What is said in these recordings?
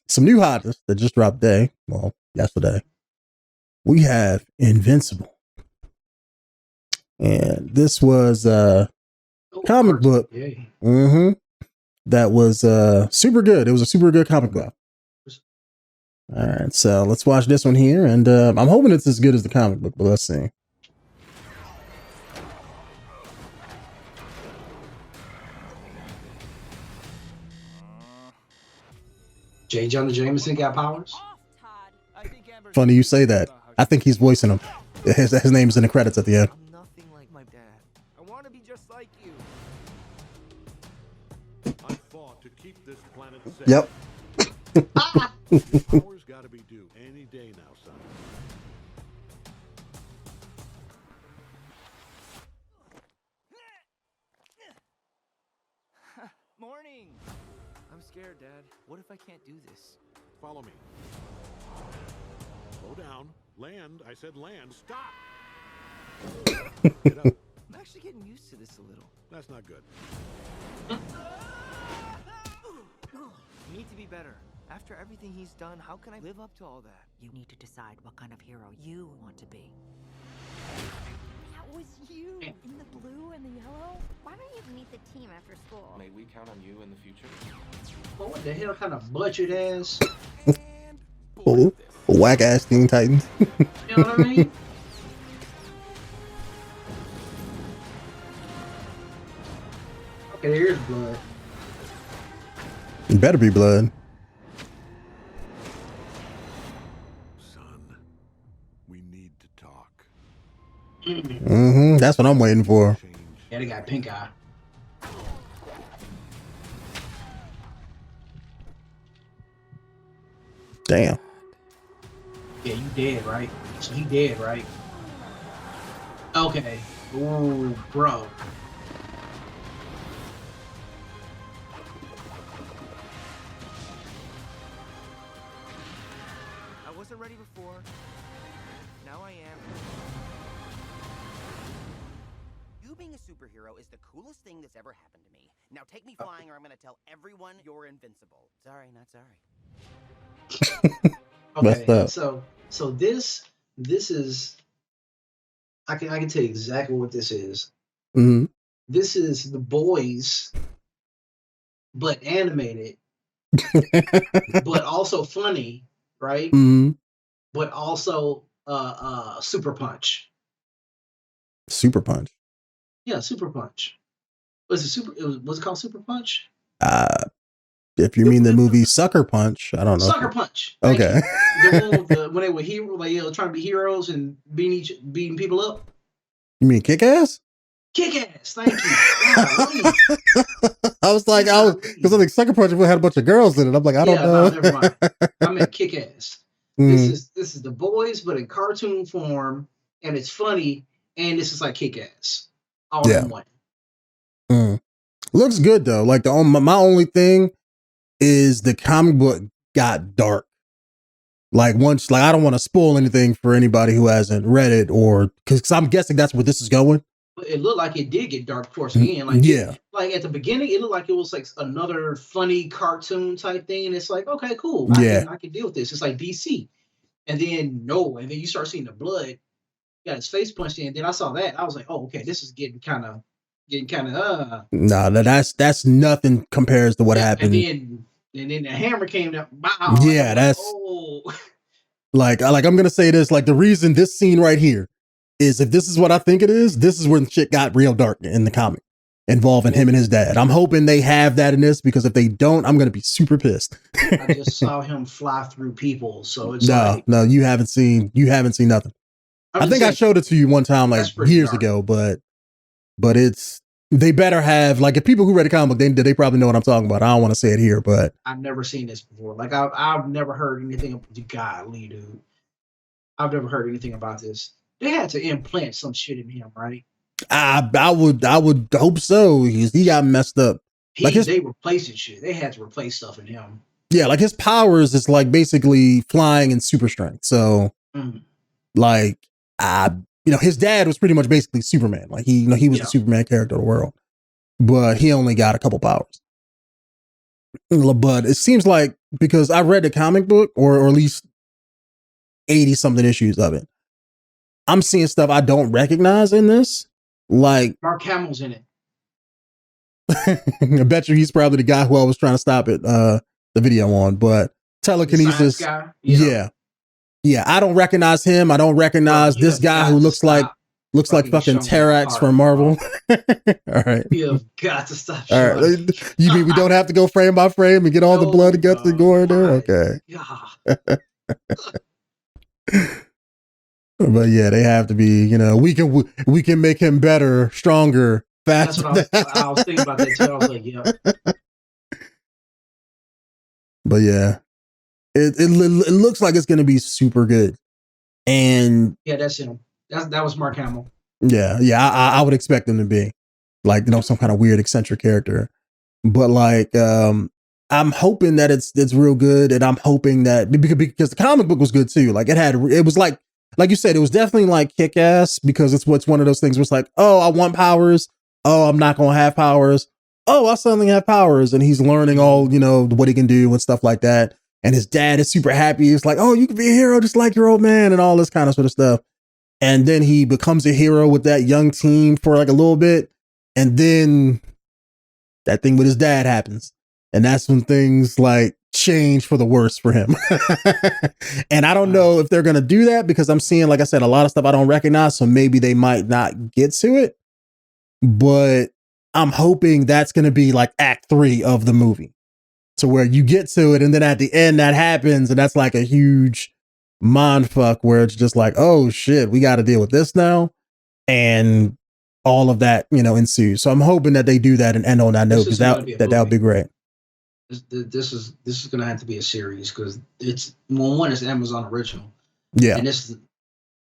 some new hotness that just dropped today. Well, yesterday. We have Invincible. And this was a comic book. Mm-hmm. That was super good. It was a super good comic book. All right, so let's watch this one here. And I'm hoping it's as good as the comic book, but let's see. J. Jonah Jameson got powers? Funny you say that. I think he's voicing him. His name is in the credits at the end. I'm nothing like my dad. I want to be just like you. I fought to keep this planet safe. Yep. Power's got to be due any day now, son. Morning. I'm scared, Dad. What if I can't do this? Follow me. Slow down. Land. I said land. Stop. Get up. I'm actually getting used to this a little. That's not good. You need to be better. After everything he's done, how can I live up to all that? You need to decide what kind of hero you want to be. That was you in the blue and the yellow. Why don't you meet the team after school? May we count on you in the future? Well, what the hell kind of budget ass? Oh, whack ass Teen Titans. You know what I mean? Okay, here's blood. It better be blood. Son, we need to talk. Mm-hmm. That's what I'm waiting for. Change. Yeah, they got pink eye. Damn. Yeah, you dead, right? So he dead, right? Okay. Ooh, bro. I wasn't ready before. Now I am. You being a superhero is the coolest thing that's ever happened to me. Now take me flying or I'm gonna tell everyone you're invincible. Sorry, not sorry. Messed Okay, up. so this is I can tell you exactly what this is. Mm-hmm. This is The Boys, but animated, but also funny, right? Mm-hmm. But also Super Punch. Super Punch. Yeah, Super Punch. Was it called Super Punch? If you mean the movie Sucker Punch, I don't know. Sucker Punch. Thank Okay. you. The one with when they were heroes, like trying to be heroes and beating people up. You mean Kick Ass? Kick ass. Thank you. Golly. I was like, because I think Sucker Punch had a bunch of girls in it. I'm like, I don't know. No, never mind. I meant Kick Ass. Mm. This is The Boys, but in cartoon form, and it's funny, and this is like Kick Ass. All in one. Mm. Looks good though. Like my only thing is the comic book got dark. Like once, like I don't want to spoil anything for anybody who hasn't read it, or because I'm guessing that's where this is going. But it looked like it did get dark towards the end. Like like at the beginning, it looked like it was like another funny cartoon type thing, and it's like, okay, cool, I can deal with this. It's like DC, and then you start seeing the blood. Got his face punched in. Then I saw that, I was like, oh, okay, this is getting kind of. Nah, that's nothing compares to what happened. And then the hammer came down. Wow. Yeah, that's like I'm gonna say this. Like the reason this scene right here is, if this is what I think it is, this is when shit got real dark in the comic involving him and his dad. I'm hoping they have that in this, because if they don't, I'm gonna be super pissed. I just saw him fly through people, so it's no, you haven't seen nothing. I think I showed it to you one time like years ago, but they better have, like, if people who read the comic book, they probably know what I'm talking about. I don't want to say it here, but I've never seen this before. Like I've never heard anything about golly, dude. I've never heard anything about this. They had to implant some shit in him, right? I would hope so. He got messed up. They replaced shit. They had to replace stuff in him. Yeah, like his powers is like basically flying and super strength. So like his dad was pretty much basically Superman. Like he was the Superman character of the world, but he only got a couple powers. But it seems like, because I read the comic book, or at least 80 something issues of it, I'm seeing stuff I don't recognize in this. Like Mark Hamill's in it. I bet you he's probably the guy who I was trying to stop it, the video on. But telekinesis, guy? Yeah. I don't recognize him. I don't recognize this guy who looks like fucking Terax from Marvel. All right. You have got to stop. All right. You mean we don't have to go frame by frame and get all the blood and guts and gore in there? Okay. But yeah, they have to be, we can make him better, stronger, faster. That's what I was thinking about that too. I was like, yeah. But yeah, it looks like it's going to be super good. And yeah, that's him. That was Mark Hamill. Yeah. I would expect him to be like, some kind of weird eccentric character. But like, I'm hoping that it's real good, and I'm hoping that because the comic book was good too. Like it was like you said, it was definitely like kick-ass, because it's one of those things where it's like, oh, I want powers. Oh, I'm not gonna have powers. Oh, I suddenly have powers, and he's learning all what he can do and stuff like that. And his dad is super happy. It's like, oh, you can be a hero just like your old man, and all this kind of sort of stuff. And then he becomes a hero with that young team for like a little bit, and then that thing with his dad happens. And that's when things like change for the worse for him. And I don't know if they're going to do that, because I'm seeing, like I said, a lot of stuff I don't recognize. So maybe they might not get to it, but I'm hoping that's going to be like act 3 of the movie, to where you get to it. And then at the end that happens. And that's like a huge mind fuck, where it's just like, oh shit, we got to deal with this now. And all of that, ensues. So I'm hoping that they do that and end on that note, because that would be great. This is gonna have to be a series, because it's one is Amazon original. Yeah. And this is,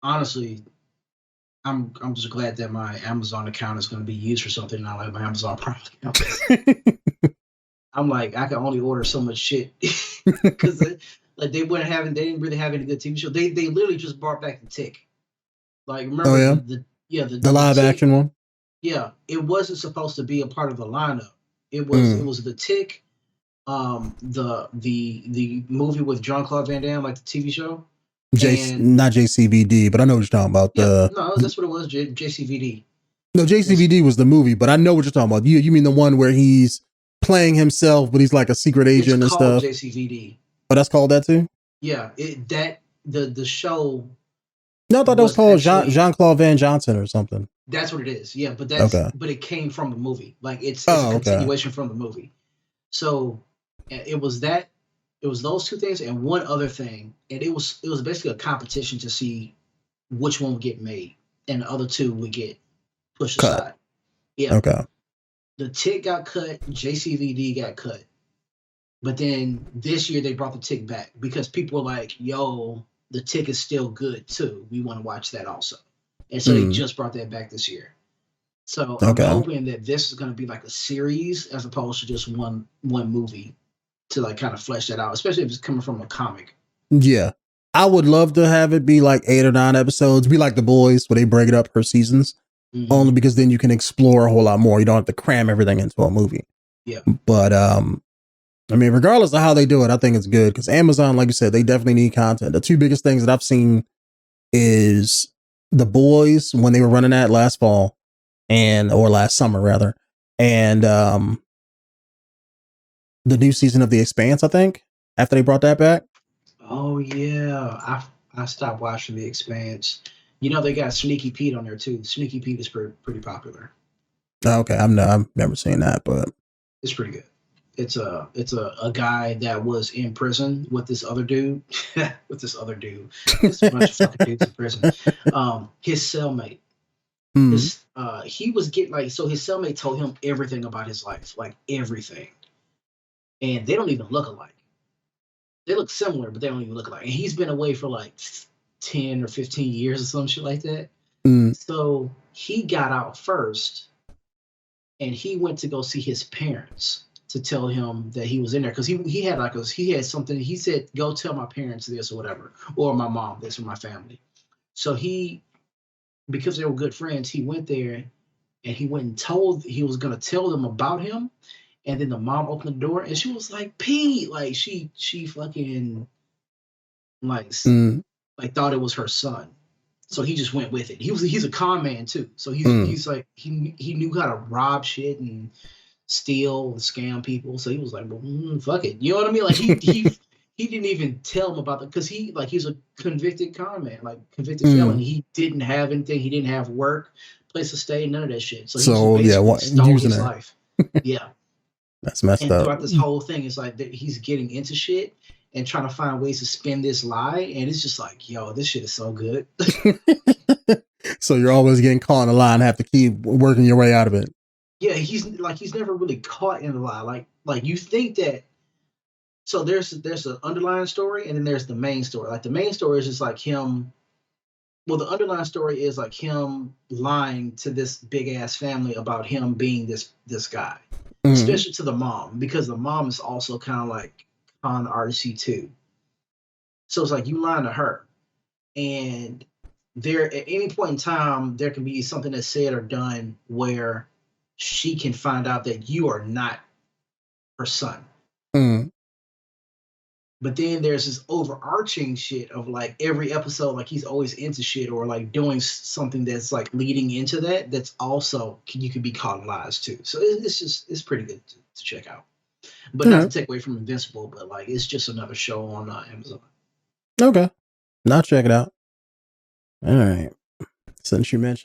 honestly, I'm just glad that my Amazon account is gonna be used for something, not like my Amazon Prime account. I'm like, I can only order so much shit, because they didn't really have any good TV show. They literally just brought back The Tick. Like, remember the live action one? Yeah, it wasn't supposed to be a part of the lineup. It was The Tick. The movie with Jean-Claude Van Damme, like the TV show. Not JCVD, but I know what you're talking about. No, that's what it was. JCVD. No, JCVD was the movie, but I know what you're talking about. You mean the one where he's playing himself, but he's like a secret agent and stuff? JCVD. Oh, that's called that too? Yeah, the show. No, I thought that was called Jean-Claude Van Johnson or something. That's what it is. Yeah, but but it came from the movie. Like it's a continuation from the movie. So it was those two things and one other thing, and it was basically a competition to see which one would get made, and the other two would get pushed aside. Yeah. Okay. The Tick got cut, JCVD got cut, but then this year they brought the Tick back because people were like, "Yo, the Tick is still good too. We want to watch that also," and so they just brought that back this year. So I'm hoping that this is going to be like a series as opposed to just one movie, to like kind of flesh that out, especially if it's coming from a comic. Yeah. I would love to have it be like 8 or 9 episodes, be like The Boys, where they break it up per seasons, only because then you can explore a whole lot more. You don't have to cram everything into a movie. Yeah. But, I mean, regardless of how they do it, I think it's good, because Amazon, like you said, they definitely need content. The 2 biggest things that I've seen is The Boys, when they were running that last fall, or last summer rather, and the new season of The Expanse, I think, after they brought that back. Oh yeah, I stopped watching The Expanse. They got Sneaky Pete on there too. Sneaky Pete is pretty popular. Okay, I've never seen that, but it's pretty good. It's a guy that was in prison with this other dude. There's a bunch of fucking dudes in prison. His cellmate. He was getting so his cellmate told him everything about his life, like everything, and they don't even look alike. They look similar, but they don't even look alike. And he's been away for like 10 or 15 years or some shit like that. So he got out first, and he went to go see his parents to tell him that he was in there, because he had something. He said, "Go tell my parents this or whatever, or my mom this, or my family." So because they were good friends, he went there and he went and he was going to tell them about him. And then the mom opened the door and she was like, Pete, like she fucking like like thought it was her son. So he just went with it. He's a con man too. So he's like he knew how to rob shit and steal and scam people. So he was like, well, fuck it. You know what I mean? Like he didn't even tell him about it because he's a convicted con man, like convicted felon. He didn't have anything. He didn't have work, place to stay, none of that shit. So he just basically stole his life. Yeah. That's messed up. Throughout this whole thing, it's like he's getting into shit and trying to find ways to spin this lie. And it's just like, yo, this shit is so good. So you're always getting caught in a lie and have to keep working your way out of it. Yeah, he's never really caught in a lie. Like you think that. So there's an underlying story and then there's the main story. Like the main story is just like him. Well, the underlying story is like him lying to this big ass family about him being this guy, especially to the mom, because the mom is also kind of like con artisty too. So it's like you lying to her, and there at any point in time there can be something that's said or done where she can find out that you are not her son. But then there's this overarching shit of like every episode, like he's always into shit or like doing something that's like leading into that. That's also you can be caught in lies too. So it's pretty good to check out. But not to take away from Invincible, but like it's just another show on Amazon. Okay, now check it out. All right, since you mentioned.